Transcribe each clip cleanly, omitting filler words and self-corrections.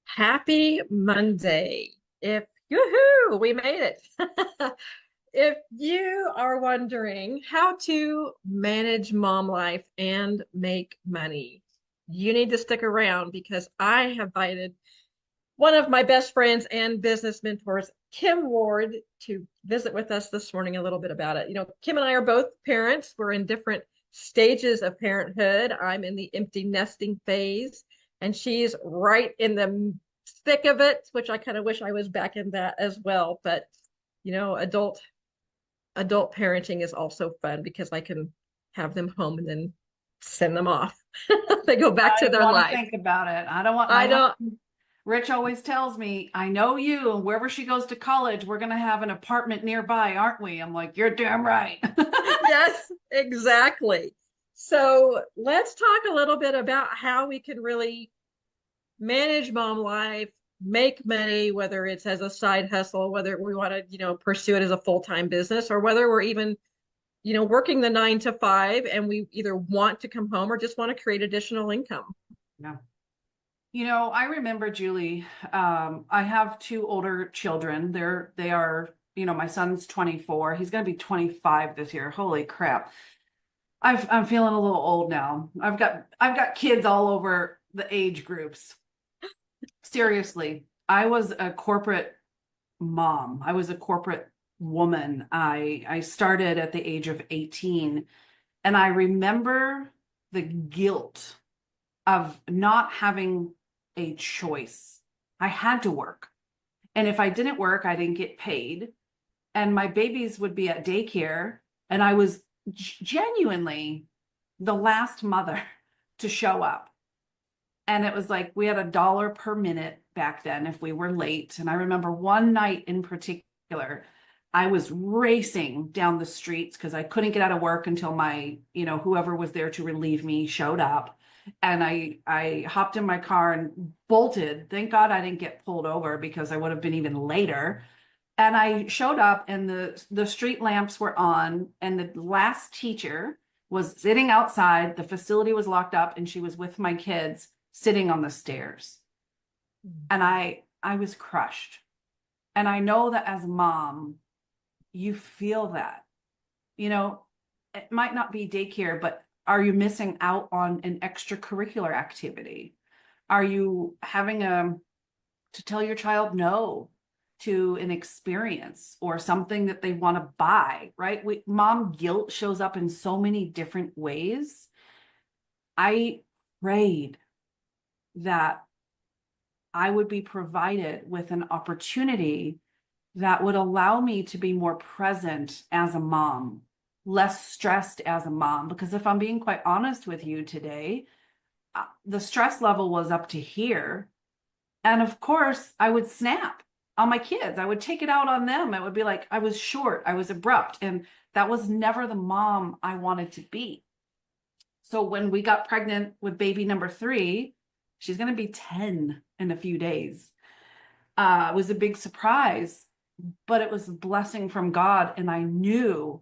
Happy Monday. If yoo-hoo, we made it. If you are wondering how to manage mom life and make money, you need to stick around because I have invited one of my best friends and business mentors, Kim Ward, to visit with us this morning a little bit about it. Kim and I are both parents. We're in different stages of parenthood. I'm in the empty nesting phase, and she's right in the thick of it, which I kind of wish I was back in that as well. But adult parenting is also fun because I can have them home and then send them off. They go back I to don't their want to life. think about it. I don't want I my don't. husband. Rich always tells me, I know you, and wherever she goes to college, we're going to have an apartment nearby, aren't we? I'm like, you're damn right. Yes, exactly. So let's talk a little bit about how we can really manage mom life, make money, whether it's as a side hustle, whether we want to, pursue it as a full-time business, or whether we're even, working the 9 to 5 and we either want to come home or just want to create additional income. Yeah. I remember Julie. I have two older children. They are, my son's 24. He's going to be 25 this year. Holy crap. I'm feeling a little old now. I've got kids all over the age groups. Seriously, I was a corporate mom. I was a corporate woman. I started at the age of 18, and I remember the guilt of not having a choice. I had to work. And if I didn't work, I didn't get paid. And my babies would be at daycare, and I was genuinely the last mother to show up. And it was like we had $1 per minute back then if we were late. And I remember one night in particular, I was racing down the streets because I couldn't get out of work until my, whoever was there to relieve me showed up. And I hopped in my car and bolted. Thank God I didn't get pulled over because I would have been even later. And I showed up, and the street lamps were on, and the last teacher was sitting outside. The facility was locked up, and she was with my kids sitting on the stairs. And I was crushed. And I know that as a mom, you feel that. It might not be daycare, but are you missing out on an extracurricular activity? Are you having to tell your child no to an experience or something that they want to buy, right? Mom guilt shows up in so many different ways. I prayed that I would be provided with an opportunity that would allow me to be more present as a mom, less stressed as a mom. Because if I'm being quite honest with you today, the stress level was up to here. And of course, I would snap on my kids. I would take it out on them. It would be like I was short, I was abrupt. And that was never the mom I wanted to be. So when we got pregnant with baby number 3, she's going to be 10 in a few days. It was a big surprise, but it was a blessing from God. And I knew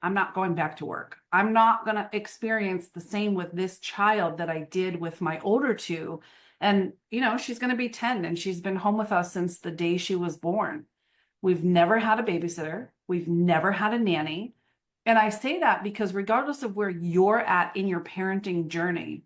I'm not going back to work. I'm not going to experience the same with this child that I did with my older two. And, she's going to be 10, and she's been home with us since the day she was born. We've never had a babysitter. We've never had a nanny. And I say that because regardless of where you're at in your parenting journey,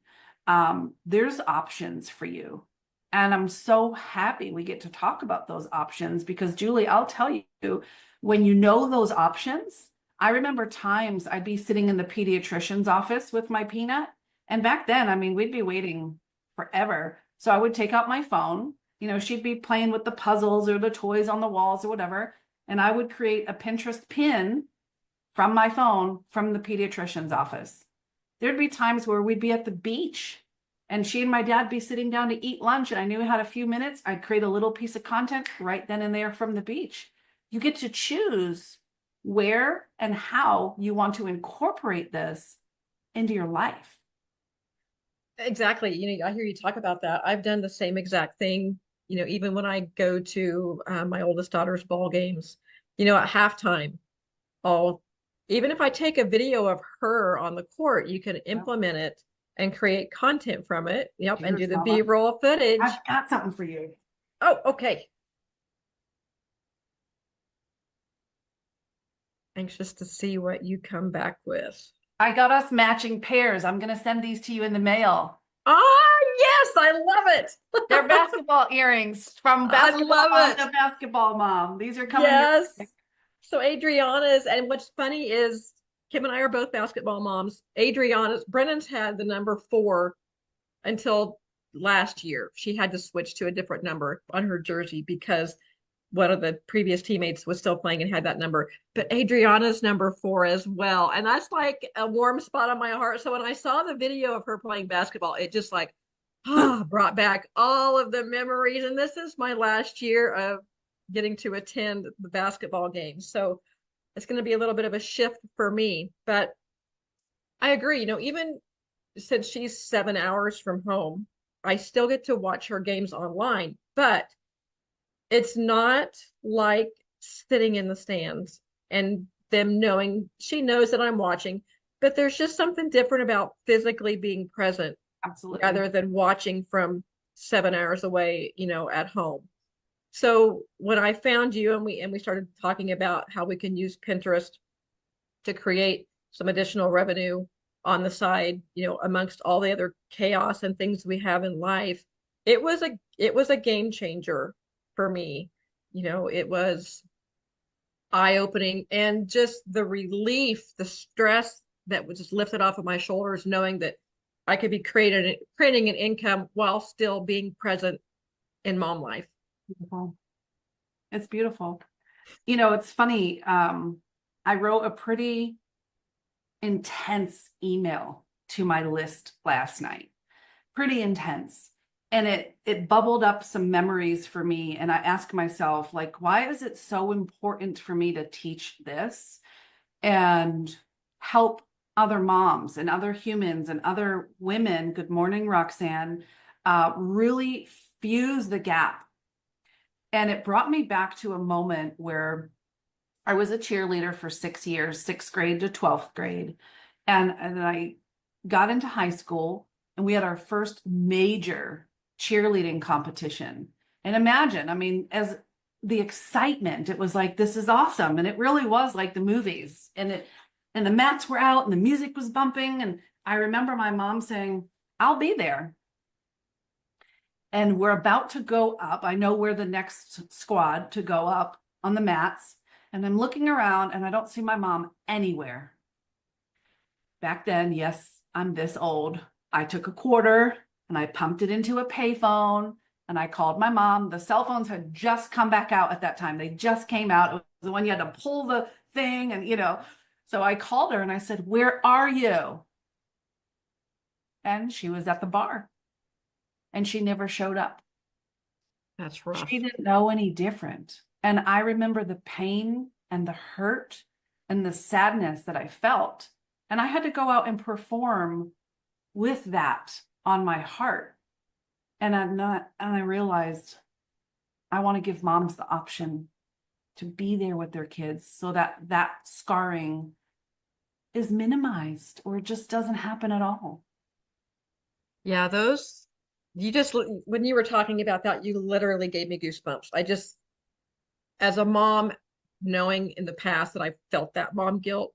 there's options for you. And I'm so happy we get to talk about those options because, Julie, I'll tell you, when you know those options, I remember times I'd be sitting in the pediatrician's office with my peanut. And back then, we'd be waiting forever. So I would take out my phone, she'd be playing with the puzzles or the toys on the walls or whatever. And I would create a Pinterest pin from my phone from the pediatrician's office. There'd be times where we'd be at the beach and she and my dad be sitting down to eat lunch, and I knew I had a few minutes. I'd create a little piece of content right then and there from the beach. You get to choose where and how you want to incorporate this into your life. Exactly. I hear you talk about that. I've done the same exact thing even when I go to my oldest daughter's ball games, at halftime, I'll, even if I take a video of her on the court, you can Yep. implement it and create content from it. Yep. And do Cheers, the Mama. B-roll footage. I've got something for you. Oh, okay. Anxious to see what you come back with. I got us matching pairs. I'm going to send these to you in the mail. Ah, yes, I love it. They're basketball earrings from I Basketball love Mom it. to Basketball Mom. These are coming your Yes. way. So Adriana's, and what's funny is Kim and I are both basketball moms. Adriana's, Brennan's had the number 4 until last year. She had to switch to a different number on her jersey because one of the previous teammates was still playing and had that number. But Adriana's number 4 as well. And that's like a warm spot on my heart. So when I saw the video of her playing basketball, it just like brought back all of the memories. And this is my last year of getting to attend the basketball games. So it's going to be a little bit of a shift for me. But I agree, even since she's 7 hours from home, I still get to watch her games online, but it's not like sitting in the stands and them knowing she knows that I'm watching, but there's just something different about physically being present Absolutely. rather than watching from 7 hours away, at home. So when I found you and we started talking about how we can use Pinterest to create some additional revenue on the side, amongst all the other chaos and things we have in life, it was a game changer for me. It was eye-opening, and just the relief, the stress that was just lifted off of my shoulders, knowing that I could be creating an income while still being present in mom life. Beautiful. It's beautiful. It's funny. I wrote a pretty intense email to my list last night. Pretty intense. And it bubbled up some memories for me. And I asked myself, like, why is it so important for me to teach this and help other moms and other humans and other women? Good morning, Roxanne. Really fuse the gap. And it brought me back to a moment where I was a cheerleader for 6 years, 6th grade to 12th grade. And I got into high school and we had our first major cheerleading competition. And imagine, as the excitement, it was like, this is awesome. And it really was like the movies. And the mats were out and the music was bumping. And I remember my mom saying, I'll be there. And we're about to go up. I know we're the next squad to go up on the mats. And I'm looking around and I don't see my mom anywhere. Back then, yes, I'm this old. I took a quarter and I pumped it into a payphone and I called my mom. The cell phones had just come back out at that time. They just came out. It was the one you had to pull the thing and, so I called her and I said, where are you? And she was at the bar and she never showed up. That's rough. She didn't know any different. And I remember the pain and the hurt and the sadness that I felt. And I had to go out and perform with that on my heart. And I realized I want to give moms the option to be there with their kids so that scarring is minimized or it just doesn't happen at all. Yeah, when you were talking about that, you literally gave me goosebumps. As a mom, knowing in the past that I felt that mom guilt,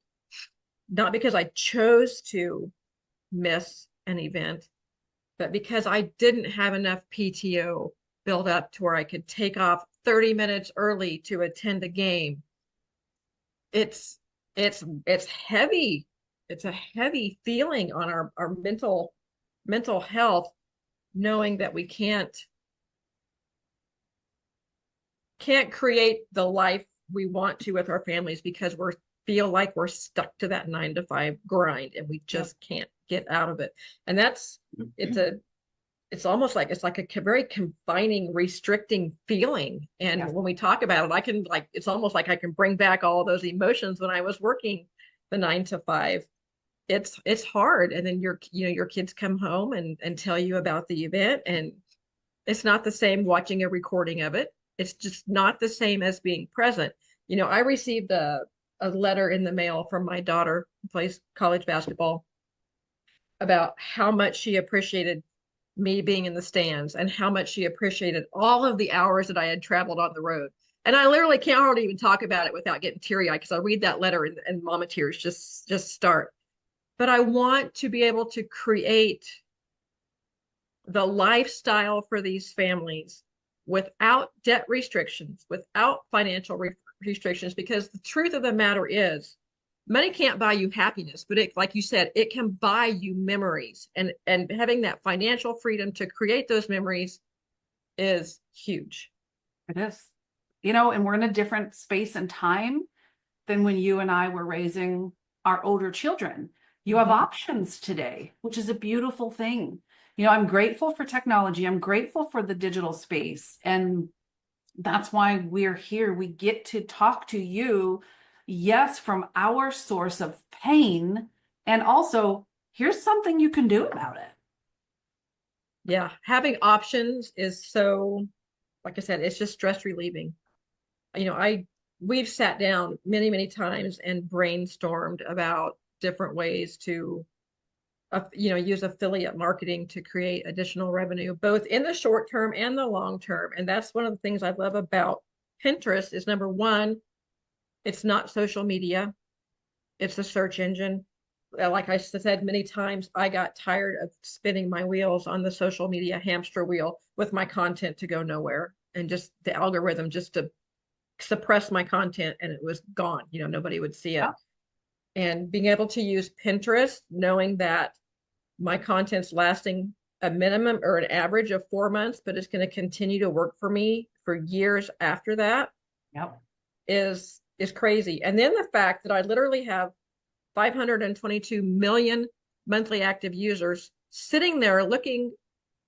not because I chose to miss an event, but because I didn't have enough PTO built up to where I could take off 30 minutes early to attend a game. It's heavy. It's a heavy feeling on our mental health, knowing that we can't create the life we want to with our families because we feel like we're stuck to that 9 to 5 grind and we just can't get out of it. And it's almost like it's like a very confining, restricting feeling. And when we talk about it, I can it's almost like I can bring back all those emotions when I was working the 9 to 5. It's hard. And then your kids come home and tell you about the event, and It's not the same watching a recording of it. It's just not the same as being present. I received a letter in the mail from my daughter who plays college basketball about how much she appreciated me being in the stands and how much she appreciated all of the hours that I had traveled on the road. And I literally can't hardly even talk about it without getting teary-eyed because I read that letter and mama tears just start. But I want to be able to create the lifestyle for these families without debt restrictions, without financial restrictions, because the truth of the matter is money can't buy you happiness, but it, like you said, it can buy you memories. And having that financial freedom to create those memories is huge. It is. And we're in a different space and time than when you and I were raising our older children. You have options today, which is a beautiful thing. I'm grateful for technology. I'm grateful for the digital space. And that's why we're here. We get to talk to you, yes, from our source of pain. And also, here's something you can do about it. Yeah, having options is so, like I said, it's just stress relieving. We've sat down many, many times and brainstormed about different ways to use affiliate marketing to create additional revenue, both in the short term and the long term. And that's one of the things I love about Pinterest is number one, it's not social media, it's a search engine. Like I said many times, I got tired of spinning my wheels on the social media hamster wheel with my content to go nowhere and just the algorithm just to suppress my content and it was gone. Nobody would see it. Yeah. And being able to use Pinterest, knowing that my content's lasting a minimum or an average of 4 months, but it's going to continue to work for me for years after that Yep. is crazy. And then the fact that I literally have 522 million monthly active users sitting there looking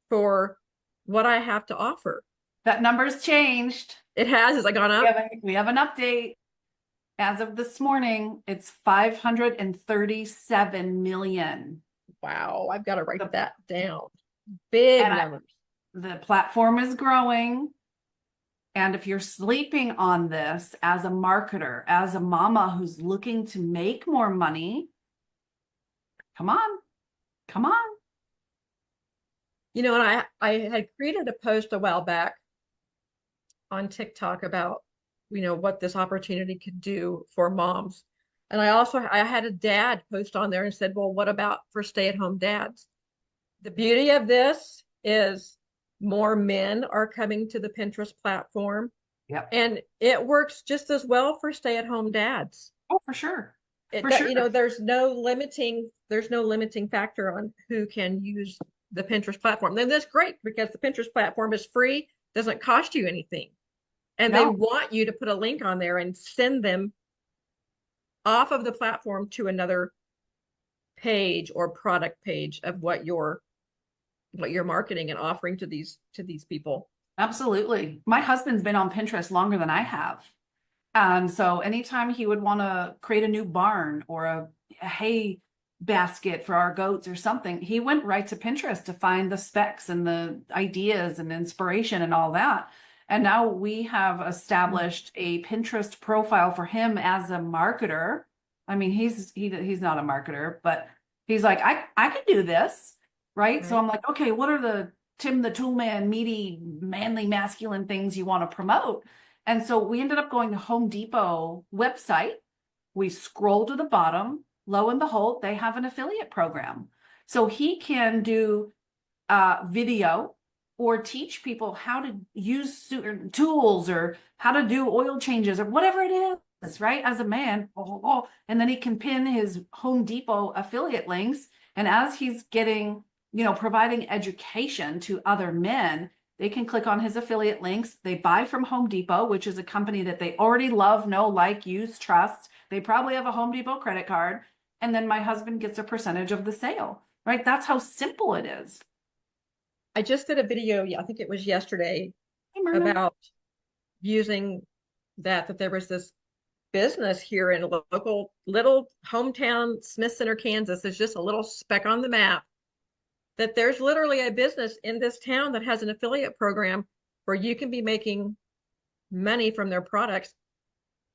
for what I have to offer. That number's changed. It has gone up? We have an update. As of this morning, it's 537 million. Wow, I've got to write that down. Big numbers. The platform is growing. And if you're sleeping on this as a marketer, as a mama who's looking to make more money, come on. And I had created a post a while back on TikTok about, what this opportunity could do for moms. And I had a dad post on there and said, well, what about for stay-at-home dads? The beauty of this is more men are coming to the Pinterest platform. Yep. And it works just as well for stay-at-home dads. Oh, for sure. There's no limiting factor on who can use the Pinterest platform. Then that's great because the Pinterest platform is free, doesn't cost you anything. And they want you to put a link on there and send them off of the platform to another page or product page of what you're marketing and offering to these people. Absolutely. My husband's been on Pinterest longer than I have. And so anytime he would want to create a new barn or a hay basket for our goats or something, he went right to Pinterest to find the specs and the ideas and inspiration and all that. And now we have established a Pinterest profile for him as a marketer. I mean, he's not a marketer, but he's like, I can do this, right? So I'm like, okay, what are the Tim the Toolman, meaty, manly, masculine things you want to promote? And so we ended up going to Home Depot website. We scroll to the bottom. Lo and behold, they have an affiliate program. So he can do video or teach people how to use certain tools or how to do oil changes or whatever it is, right? As a man. And then he can pin his Home Depot affiliate links. And as he's getting, providing education to other men, they can click on his affiliate links. They buy from Home Depot, which is a company that they already love, know, like, use, trust. They probably have a Home Depot credit card. And then my husband gets a percentage of the sale, right? That's how simple it is. I just did a video, I think it was yesterday, about using that there was this business here in a local little hometown, Smith Center, Kansas. It's just a little speck on the map. that there's literally a business in this town that has an affiliate program where you can be making money from their products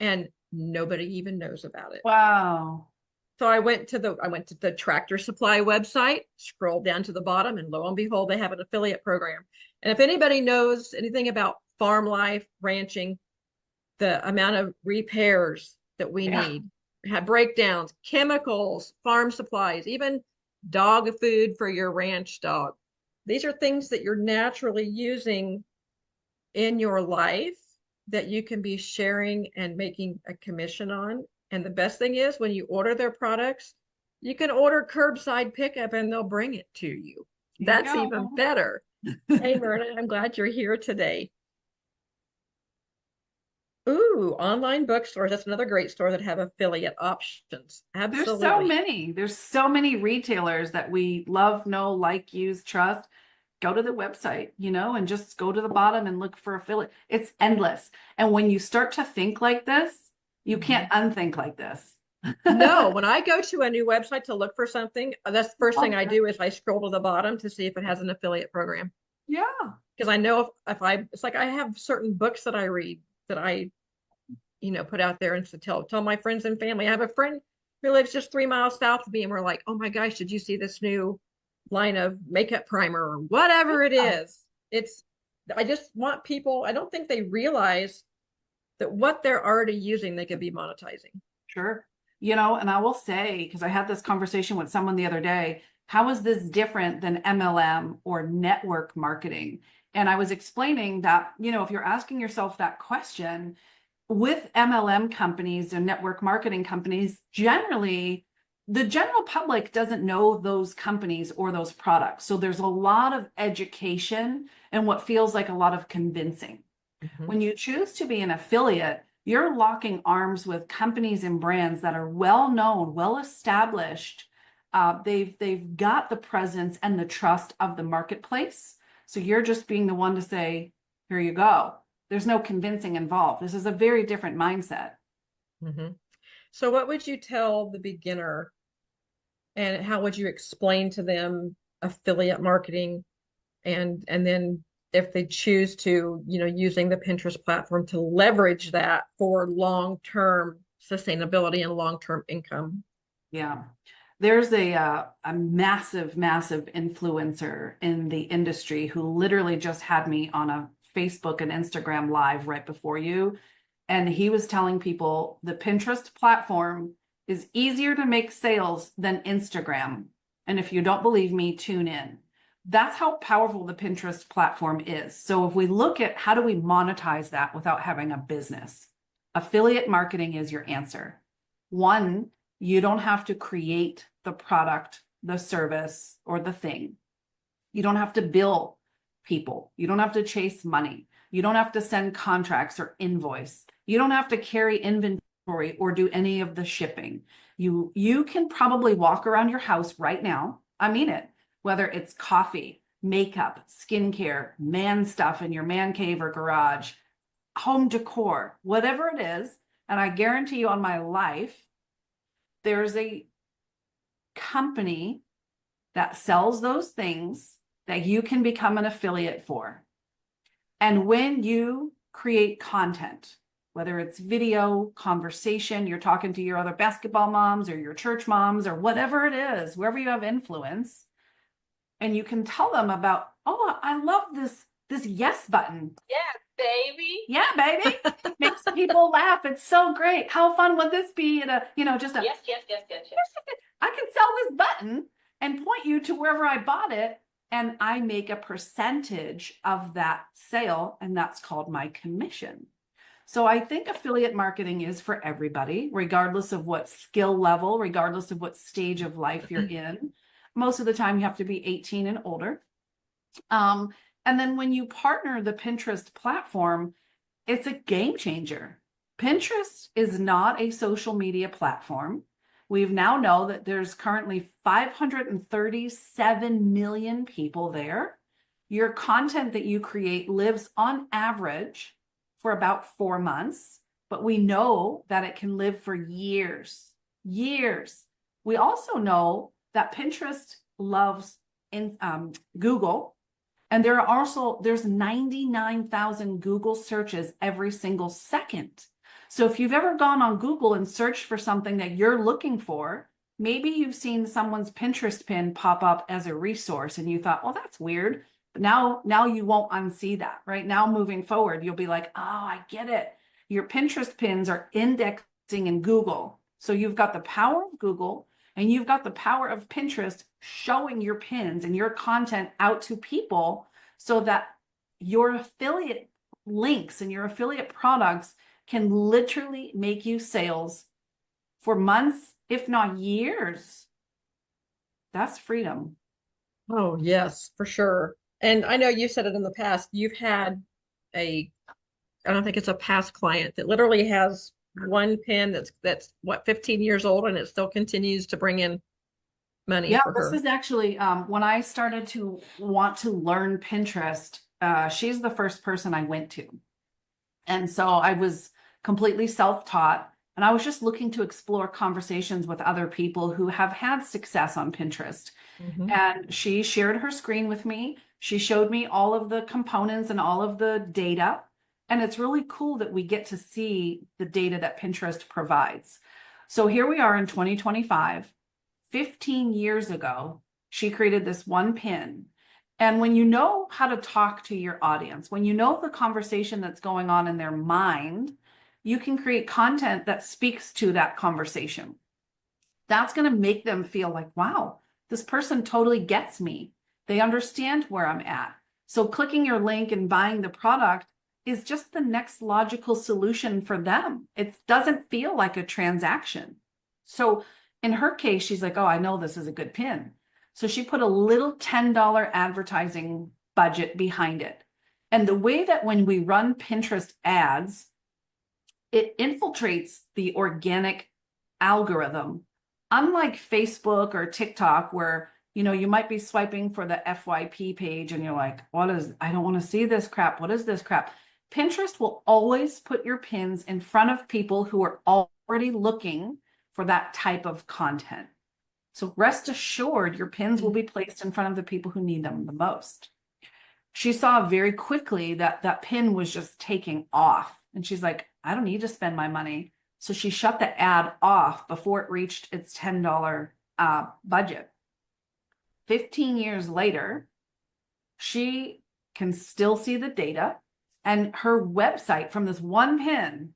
and nobody even knows about it. Wow. So I went to the Tractor Supply website, scrolled down to the bottom, and lo and behold, they have an affiliate program. And if anybody knows anything about farm life, ranching, the amount of repairs that we Yeah. need, have breakdowns, chemicals, farm supplies, even dog food for your ranch dog. These are things that you're naturally using in your life that you can be sharing and making a commission on. And the best thing is when you order their products, you can order curbside pickup and they'll bring it to you. There you That's even go. better. Hey, Myrna, I'm glad you're here today. Ooh, online bookstores. That's another great store that have affiliate options. There's so Absolutely. many. There's so many retailers that we love, know, like, use, trust. Go to the website, and just go to the bottom and look for affiliate. It's endless. And when you start to think like this, you can't Mhm. unthink like this. No, when I go to a new website to look for something, that's the first thing I do is I scroll to the bottom to see if it has an affiliate program. Yeah. Because I know if it's like I have certain books that I read that I, put out there and to tell my friends and family. I have a friend who lives just 3 miles south of me, and we're like, oh my gosh, did you see this new line of makeup primer or whatever it is? It's I just want people, I don't think they realize that what they're already using, they could be monetizing. Sure. And I will say, because I had this conversation with someone the other day, how is this different than MLM or network marketing? And I was explaining that, if you're asking yourself that question with MLM companies and network marketing companies, generally, the general public doesn't know those companies or those products. So there's a lot of education and what feels like a lot of convincing. Mhm. When you choose to be an affiliate, you're locking arms with companies and brands that are well known, well established. They've got the presence and the trust of the marketplace. So you're just being the one to say, here you go. There's no convincing involved. This is a very different mindset. Mhm. So what would you tell the beginner and how would you explain to them affiliate marketing and then if they choose to, using the Pinterest platform to leverage that for long-term sustainability and long-term income? Yeah. There's a massive, massive influencer in the industry who literally just had me on a Facebook and Instagram live right before you. And he was telling people the Pinterest platform is easier to make sales than Instagram. And if you don't believe me, tune in. That's how powerful the Pinterest platform is. So if we look at how do we monetize that without having a business, affiliate marketing is your answer. One, you don't have to create the product, the service, or the thing. You don't have to bill people. You don't have to chase money. You don't have to send contracts or invoice. You don't have to carry inventory or do any of the shipping. You can probably walk around your house right now. I mean it, whether it's coffee, makeup, skincare, man stuff in your man cave or garage, home decor, whatever it is. And I guarantee you on my life, there's a company that sells those things that you can become an affiliate for. And when you create content, whether it's video, conversation, you're talking to your other basketball moms or your church moms or whatever it is, wherever you have influence, and you can tell them about, oh, I love this yes button. Yeah, baby. Yeah, baby. It makes people laugh. It's so great. How fun would this be at just a yes, yes, yes, yes, yes. I can sell this button and point you to wherever I bought it, and I make a percentage of that sale, and that's called my commission. So I think affiliate marketing is for everybody, regardless of what skill level, regardless of what stage of life you're in. Most of the time, you have to be 18 and older. And then when you partner the Pinterest platform, it's a game changer. Pinterest is not a social media platform. We've now know that there's currently 537 million people there. Your content that you create lives on average for about 4 months, but we know that it can live for years, years. We also know that Pinterest loves Google. And there's 99,000 Google searches every single second. So if you've ever gone on Google and searched for something that you're looking for, maybe you've seen someone's Pinterest pin pop up as a resource and you thought, well, that's weird. But now you won't unsee that, right? Now moving forward, you'll be like, oh, I get it. Your Pinterest pins are indexing in Google. So you've got the power of Google and you've got the power of Pinterest showing your pins and your content out to people so that your affiliate links and your affiliate products can literally make you sales for months, if not years. That's freedom. Oh, yes, for sure. And I know you said it in the past. You've had I don't think it's a past client that literally has one pin that's what, 15 years old and it still continues to bring in money Yeah, for this her. was actually when I started to want to learn Pinterest, she's the first person I went to. And so I was completely self-taught and I was just looking to explore conversations with other people who have had success on Pinterest. Mhm. And she shared her screen with me. She showed me all of the components and all of the data. And it's really cool that we get to see the data that Pinterest provides. So here we are in 2025. 15 years ago, she created this one pin. And when you know how to talk to your audience, when you know the conversation that's going on in their mind, you can create content that speaks to that conversation. That's going to make them feel like, wow, this person totally gets me. They understand where I'm at. So clicking your link and buying the product is just the next logical solution for them. It doesn't feel like a transaction. So in her case, she's like, oh, I know this is a good pin. So she put a little $10 advertising budget behind it. And the way that when we run Pinterest ads, it infiltrates the organic algorithm. Unlike Facebook or TikTok, where you might be swiping for the FYP page and you're like, I don't want to see this crap. What is this crap? Pinterest will always put your pins in front of people who are already looking for that type of content. So rest assured, your pins will be placed in front of the people who need them the most. She saw very quickly that that pin was just taking off. And she's like, I don't need to spend my money. So she shut the ad off before it reached its $10 budget. 15 years later, she can still see the data. And her website from this one pin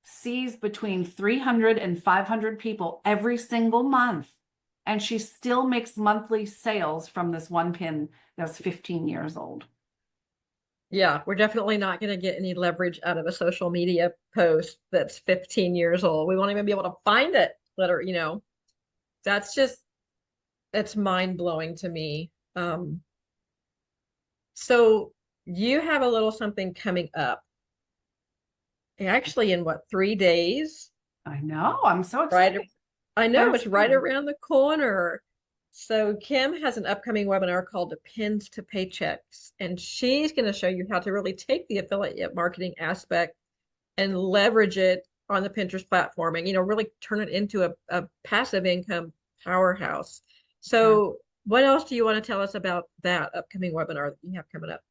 sees between 300 and 500 people every single month. And she still makes monthly sales from this one pin that's 15 years old. Yeah, we're definitely not going to get any leverage out of a social media post that's 15 years old. We won't even be able to find it. That's just, that's mind blowing to me. So you have a little something coming up. Actually, in what, 3 days? I know. I'm so Right. excited. I know That's it's right around the corner. So Kim has an upcoming webinar called the Pins to Paychecks, and she's going to show you how to really take the affiliate marketing aspect and leverage it on the Pinterest platform and, really turn it into a passive income powerhouse. So what else do you want to tell us about that upcoming webinar that you have coming up?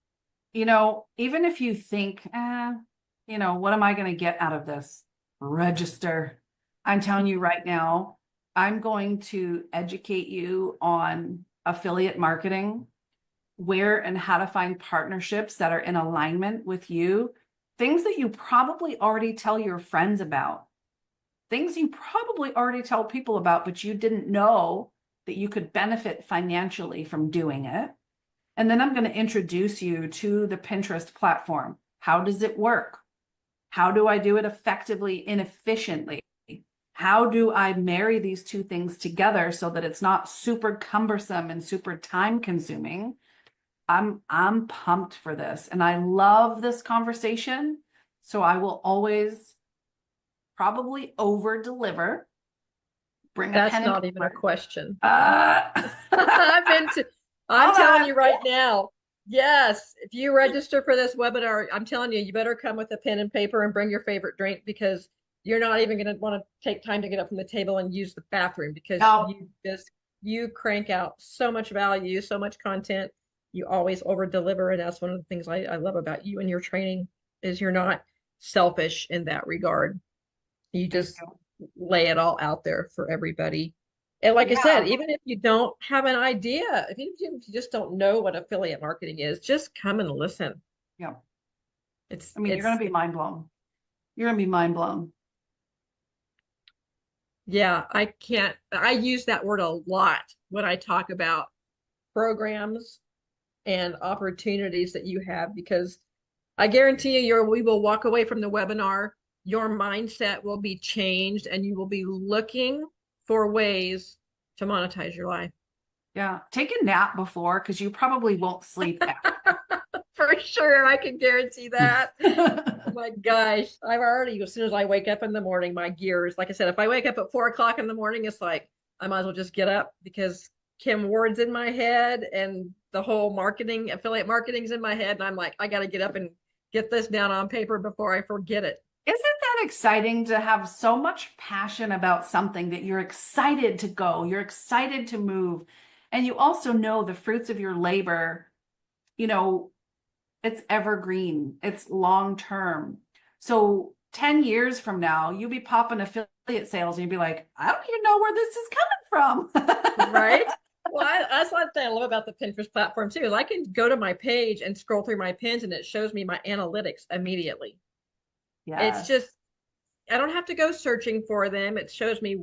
Even if you think, what am I going to get out of this? Register. I'm telling you right now, I'm going to educate you on affiliate marketing, where and how to find partnerships that are in alignment with you, things that you probably already tell your friends about, things you probably already tell people about, but you didn't know that you could benefit financially from doing it. And then I'm going to introduce you to the Pinterest platform. How does it work? How do I do it effectively and efficiently? How do I marry these two things together so that it's not super cumbersome and super time consuming? I'm pumped for this and I love this conversation. So I will always probably over deliver. Bring a That's pen and not even a paper. question. Uh, I'm telling you right now, yes, if you register for this webinar, I'm telling you, you better come with a pen and paper and bring your favorite drink because you're not even going to want to take time to get up from the table and use the bathroom because No. you just You crank out so much value, so much content. You always over deliver. And that's one of the things I love about you and your training is you're not selfish in that regard. You Thank just you. lay it all out there for everybody. And like I Yeah. said, even if you don't have an idea, if you just don't know what affiliate marketing is, just come and listen. Yeah. It's I mean, you're going it's to be mind blown. You're going to be mind blown. yeah, I use that word a lot when I talk about programs and opportunities that you have because I guarantee you we will walk away from the webinar, your mindset will be changed and you will be looking for ways to monetize your life. Yeah. Take a nap before because you probably won't sleep For sure, I can guarantee that. Oh after. my gosh, I've already, as soon as I wake up in the morning, my gears, like I said, if I wake up at 4 o'clock in the morning, it's like I might as well just get up because Kim Ward's in my head and the whole marketing, affiliate marketing's in my head. And I'm like, I got to get up and get this down on paper before I forget it. Isn't that exciting to have so much passion about something that you're excited to go, you're excited to move, and you also know the fruits of your labor, you know, it's evergreen, it's long term. So 10 years from now, you'll be popping affiliate sales and you'll be like, I don't even know where this is coming from. Right? Well, that's one thing I love about the Pinterest platform too, is I can go to my page and scroll through my pins and it shows me my analytics immediately. It's Yes. just I don't have to go searching for them. It shows me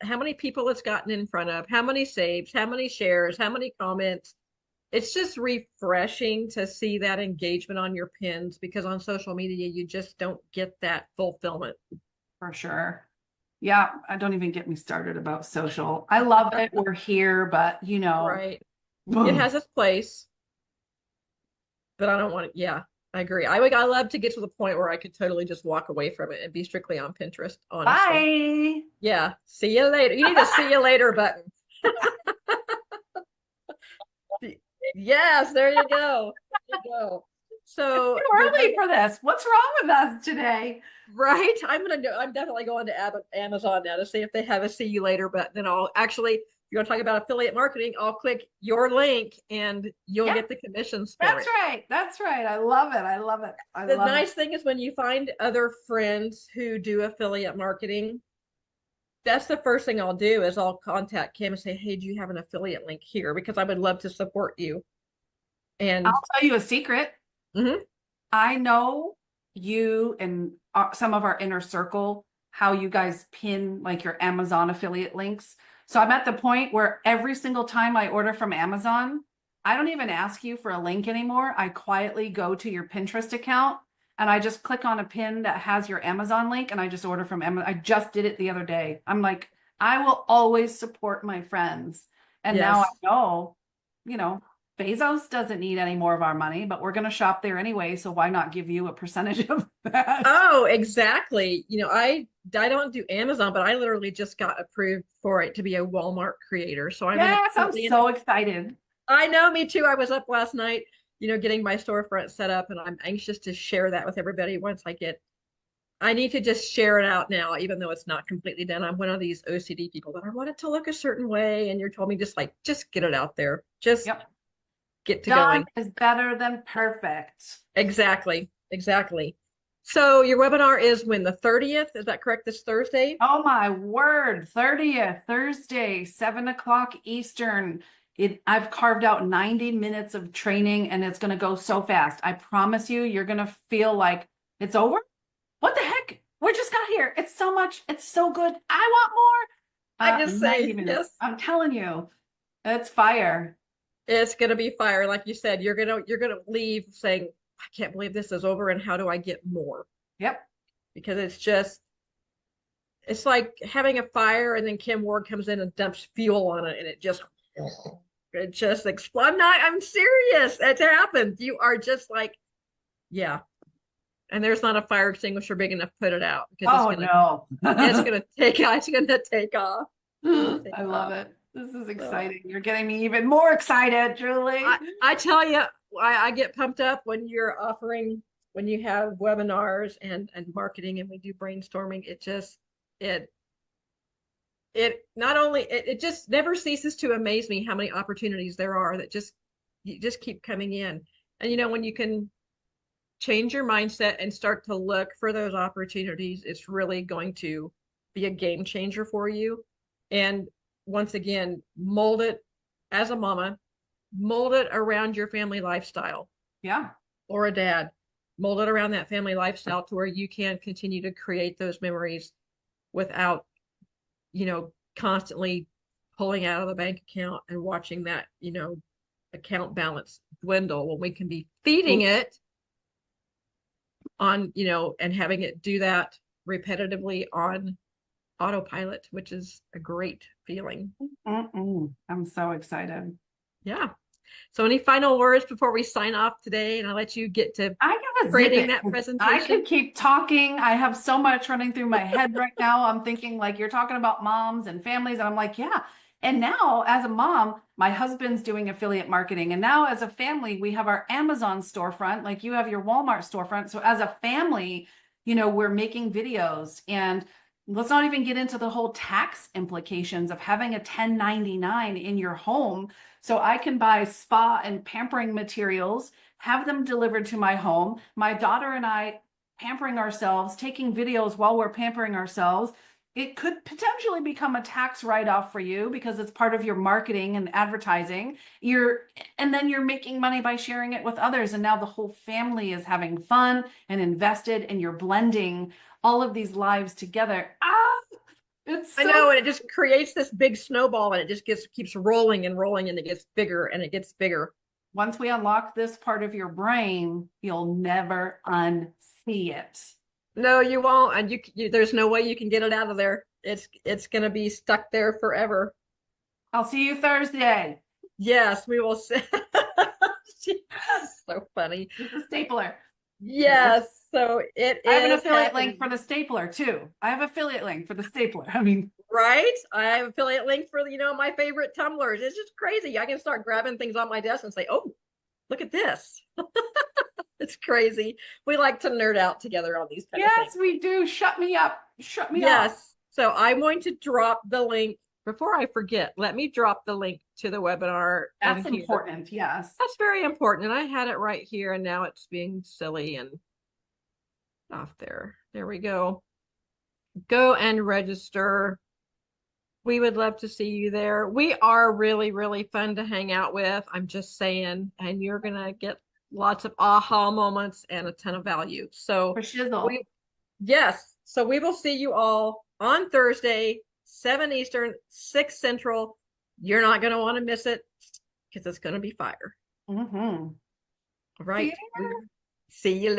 how many people it's gotten in front of, how many saves, how many shares, how many comments. It's just refreshing to see that engagement on your pins because on social media, you just don't get that fulfillment. For sure. Yeah, I don't even get me started about social. I love it. We're here, but Right. It has its place, but I don't want to, yeah, I agree. I love to get to the point where I could totally just walk away from it and be strictly on Pinterest, honestly. bye. Yeah. See you later. You need a see you later button. Yes, there you go. There you go. It's So too early for this. What's wrong with us today? right, I'm definitely going to Amazon now to see if they have a see you later button. And I'll actually, if you're going to talk about affiliate marketing, I'll click your link and you'll Yep, get the commissions for that's it. right. That's right. I love it. I love it. I The love it. nice thing is when you find other friends who do affiliate marketing, that's the first thing I'll do is I'll contact Kim and say, hey, do you have an affiliate link here? Because I would love to support you. I'll And tell you a secret. mhm, I know you and some of our inner circle, how you guys pin like your Amazon affiliate links. So I'm at the point where every single time I order from Amazon, I don't even ask you for a link anymore. I quietly go to your Pinterest account and I just click on a pin that has your Amazon link and I just order from Amazon. I just did it the other day. I'm like, I will always support my friends. And now I yes. know, you know, Bezos doesn't need any more of our money, but we're going to shop there anyway. So why not give you a percentage of that? Oh, exactly. I don't do Amazon, but I literally just got approved for it to be a Walmart creator. So I'm in Yes, I'm currently in so excited. I know, me too. I was up last night, getting my storefront set up, and I'm anxious to share that with everybody once I need to just share it out now, even though it's not completely done. I'm one of these OCD people that I want it to look a certain way, and you're told me just get it out there, just Yep. get to Done going. is better than perfect. Exactly, exactly. So your webinar is when the 30th, is that correct? This Thursday? Oh my word. 30th, Thursday, 7 o'clock Eastern. I've carved out 90 minutes of training and it's going to go so fast. I promise you, you're going to feel like it's over. What the heck? We just got here. It's so much. It's so good. I want more. I just 90 say minutes. yes. I'm telling you, it's fire. It's gonna be fire, like you said. You're gonna leave saying, I can't believe this is over, and how do I get more? Yep. Because it's like having a fire, and then Kim Ward comes in and dumps fuel on it, and it just explodes. I'm serious. It's happened. You are just like, yeah. And there's not a fire extinguisher big enough to put it out because Oh no. it's gonna take it's gonna take off. Take I love off. it. This is So exciting. You're getting me even more excited, Julie. I tell you, I get pumped up when you have webinars and marketing and we do brainstorming. It it not only it just never ceases to amaze me how many opportunities there are that just you just keep coming in. And when you can change your mindset and start to look for those opportunities, it's really going to be a game changer for you. And once again, mold it as a mama, mold it around your family lifestyle, Yeah. or a dad, mold it around that family lifestyle to where you can continue to create those memories without, constantly pulling out of the bank account and watching that, account balance dwindle, when we can be feeding it on, and having it do that repetitively on autopilot, which is a great feeling. I'm so excited. Yeah. So any final words before we sign off today, and I'll let you get to I gotta zip creating it. that 'Cause I presentation? could keep talking. I have so much running through my head right now. I'm thinking like you're talking about moms and families, and I'm like, yeah. And now, as a mom, my husband's doing affiliate marketing. And now, as a family, we have our Amazon storefront, like you have your Walmart storefront. So, as a family, we're making videos. And let's not even get into the whole tax implications of having a 1099 in your home. So, I can buy spa and pampering materials, have them delivered to my home. My daughter and I pampering ourselves, taking videos while we're pampering ourselves. It could potentially become a tax write-off for you because it's part of your marketing and advertising. And then you're making money by sharing it with others. And now the whole family is having fun and invested, and you're blending all of these lives together. It's I so know, and it just creates this big snowball, and it just keeps rolling and rolling, and it gets bigger and it gets bigger. once we unlock this part of your brain, you'll never unsee it. No, you won't, and there's no way you can get it out of there. It's going to be stuck there forever. I'll see you Thursday. Yes, we will say. So funny. It's a stapler. Yes, so it I have an is affiliate link happening. for the stapler too. I have affiliate link for the stapler. I mean, Right? I have affiliate link for, my favorite tumblers. It's just crazy. I can start grabbing things on my desk and say, "Oh, look at this." It's crazy. We like to nerd out together on these kind of things. yes, we do. Shut me up. Shut me up. Yes. So I'm going to drop the link before I forget. Let me drop the link to the webinar in That's here. important. Yes. That's very important. And I had it right here, and now it's being silly and off there. There we go. Go and register. We would love to see you there. We are really, really fun to hang out with. I'm just saying, and you're gonna get lots of aha moments and a ton of value. So For shizzle. we, yes. So we will see you all on Thursday, 7 Eastern, 6 Central. You're not gonna want to miss it because it's gonna be fire. Mm-hmm. All right. See you later.